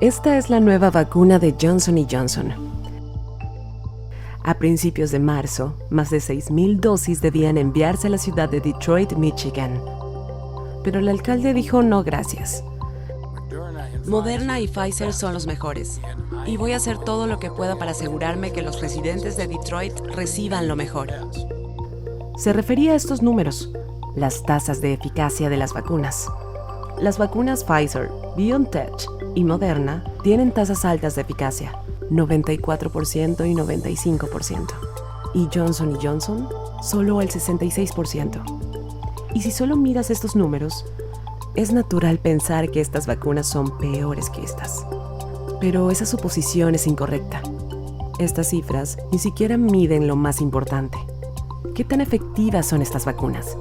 Esta es la nueva vacuna de Johnson & Johnson. A principios de marzo, más de 6,000 dosis debían enviarse a la ciudad de Detroit, Michigan. Pero el alcalde dijo no gracias. Moderna y Pfizer son los mejores, y voy a hacer todo lo que pueda para asegurarme que los residentes de Detroit reciban lo mejor. Se refería a estos números, las tasas de eficacia de las vacunas. Las vacunas Pfizer, BioNTech y Moderna tienen tasas altas de eficacia, 94% y 95%. Y Johnson & Johnson, solo el 66%. Y si solo miras estos números, es natural pensar que estas vacunas son peores que estas. Pero esa suposición es incorrecta. Estas cifras ni siquiera miden lo más importante. ¿Qué tan efectivas son estas vacunas?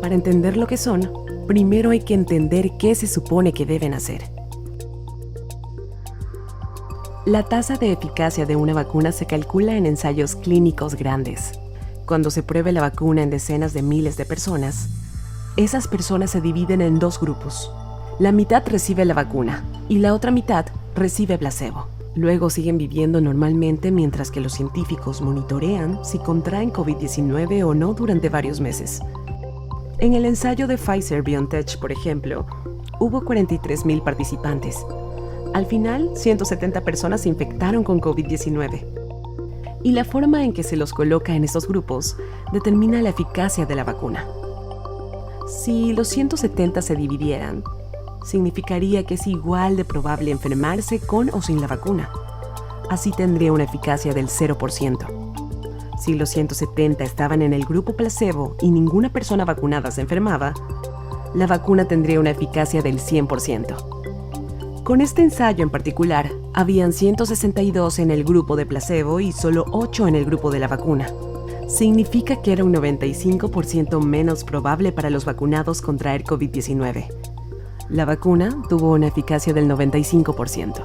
Para entender lo que son, primero hay que entender qué se supone que deben hacer. La tasa de eficacia de una vacuna se calcula en ensayos clínicos grandes. Cuando se pruebe la vacuna en decenas de miles de personas, esas personas se dividen en dos grupos. La mitad recibe la vacuna y la otra mitad recibe placebo. Luego siguen viviendo normalmente mientras que los científicos monitorean si contraen COVID-19 o no durante varios meses. En el ensayo de Pfizer-BioNTech, por ejemplo, hubo 43,000 participantes. Al final, 170 personas se infectaron con COVID-19. Y la forma en que se los coloca en estos grupos determina la eficacia de la vacuna. Si los 170 se dividieran, significaría que es igual de probable enfermarse con o sin la vacuna. Así tendría una eficacia del 0%. Si los 170 estaban en el grupo placebo y ninguna persona vacunada se enfermaba, la vacuna tendría una eficacia del 100%. Con este ensayo en particular, habían 162 en el grupo de placebo y solo 8 en el grupo de la vacuna. Significa que era un 95% menos probable para los vacunados contraer COVID-19. La vacuna tuvo una eficacia del 95%.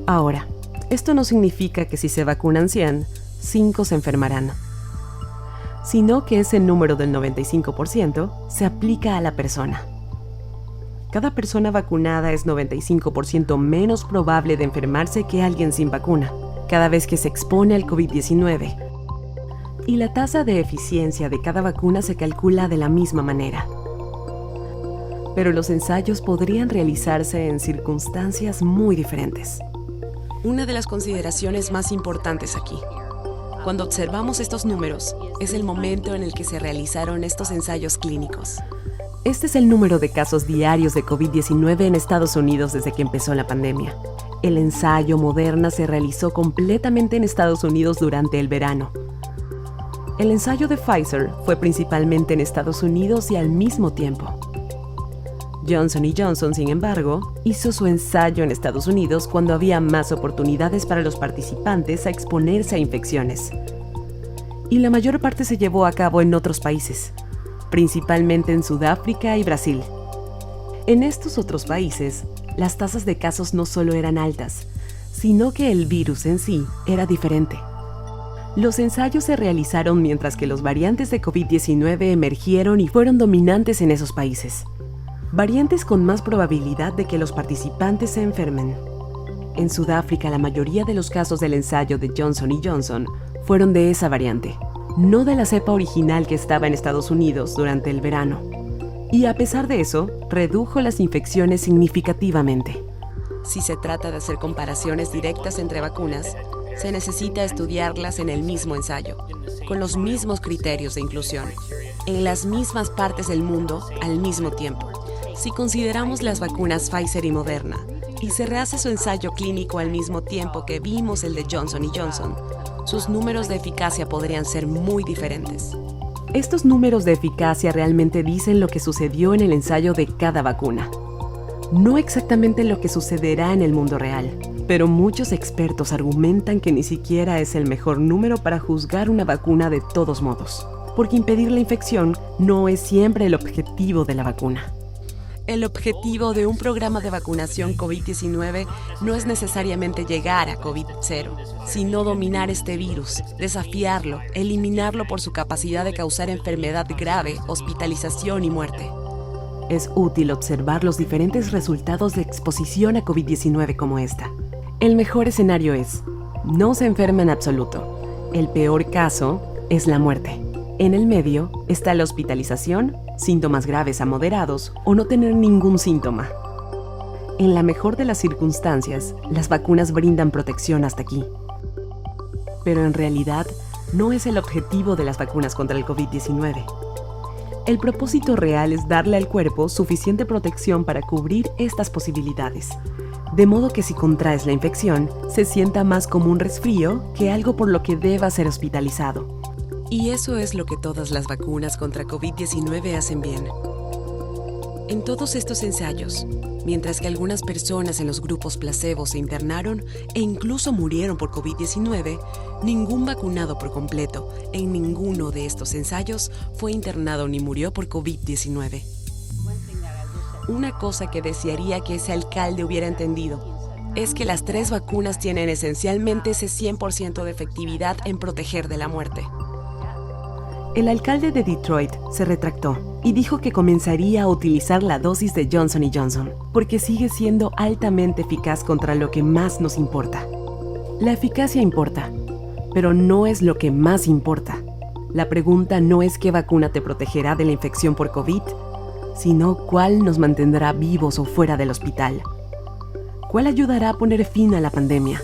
Ahora, esto no significa que si se vacunan 100, 5 se enfermarán, sino que ese número del 95% se aplica a la persona. Cada persona vacunada es 95% menos probable de enfermarse que alguien sin vacuna, cada vez que se expone al COVID-19. Y la tasa de eficiencia de cada vacuna se calcula de la misma manera. Pero los ensayos podrían realizarse en circunstancias muy diferentes. Una de las consideraciones más importantes aquí, cuando observamos estos números, es el momento en el que se realizaron estos ensayos clínicos. Este es el número de casos diarios de COVID-19 en Estados Unidos desde que empezó la pandemia. El ensayo Moderna se realizó completamente en Estados Unidos durante el verano. El ensayo de Pfizer fue principalmente en Estados Unidos y al mismo tiempo. Johnson & Johnson, sin embargo, hizo su ensayo en Estados Unidos cuando había más oportunidades para los participantes a exponerse a infecciones. Y la mayor parte se llevó a cabo en otros países, principalmente en Sudáfrica y Brasil. En estos otros países, las tasas de casos no solo eran altas, sino que el virus en sí era diferente. Los ensayos se realizaron mientras que los variantes de COVID-19 emergieron y fueron dominantes en esos países. Variantes con más probabilidad de que los participantes se enfermen. En Sudáfrica, la mayoría de los casos del ensayo de Johnson & Johnson fueron de esa variante, no de la cepa original que estaba en Estados Unidos durante el verano. Y a pesar de eso, redujo las infecciones significativamente. Si se trata de hacer comparaciones directas entre vacunas, se necesita estudiarlas en el mismo ensayo, con los mismos criterios de inclusión, en las mismas partes del mundo al mismo tiempo. Si consideramos las vacunas Pfizer y Moderna, y se rehace su ensayo clínico al mismo tiempo que vimos el de Johnson & Johnson, sus números de eficacia podrían ser muy diferentes. Estos números de eficacia realmente dicen lo que sucedió en el ensayo de cada vacuna. No exactamente lo que sucederá en el mundo real, pero muchos expertos argumentan que ni siquiera es el mejor número para juzgar una vacuna de todos modos, porque impedir la infección no es siempre el objetivo de la vacuna. El objetivo de un programa de vacunación COVID-19 no es necesariamente llegar a COVID-0, sino dominar este virus, desafiarlo, eliminarlo por su capacidad de causar enfermedad grave, hospitalización y muerte. Es útil observar los diferentes resultados de exposición a COVID-19 como esta. El mejor escenario es: no se enferma en absoluto. El peor caso es la muerte. En el medio está la hospitalización, síntomas graves a moderados o no tener ningún síntoma. En la mejor de las circunstancias, las vacunas brindan protección hasta aquí. Pero en realidad, no es el objetivo de las vacunas contra el COVID-19. El propósito real es darle al cuerpo suficiente protección para cubrir estas posibilidades, de modo que si contraes la infección, se sienta más como un resfrío que algo por lo que deba ser hospitalizado. Y eso es lo que todas las vacunas contra COVID-19 hacen bien. En todos estos ensayos, mientras que algunas personas en los grupos placebo se internaron e incluso murieron por COVID-19, ningún vacunado por completo en ninguno de estos ensayos fue internado ni murió por COVID-19. Una cosa que desearía que ese alcalde hubiera entendido es que las 3 vacunas tienen esencialmente ese 100% de efectividad en proteger de la muerte. El alcalde de Detroit se retractó y dijo que comenzaría a utilizar la dosis de Johnson & Johnson, porque sigue siendo altamente eficaz contra lo que más nos importa. La eficacia importa, pero no es lo que más importa. La pregunta no es qué vacuna te protegerá de la infección por COVID, sino cuál nos mantendrá vivos o fuera del hospital. ¿Cuál ayudará a poner fin a la pandemia?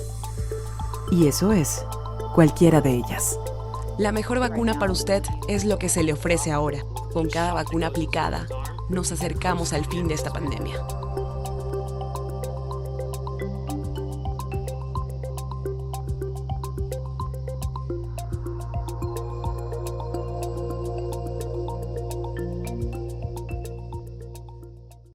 Y eso es cualquiera de ellas. La mejor vacuna para usted es lo que se le ofrece ahora. Con cada vacuna aplicada, nos acercamos al fin de esta pandemia.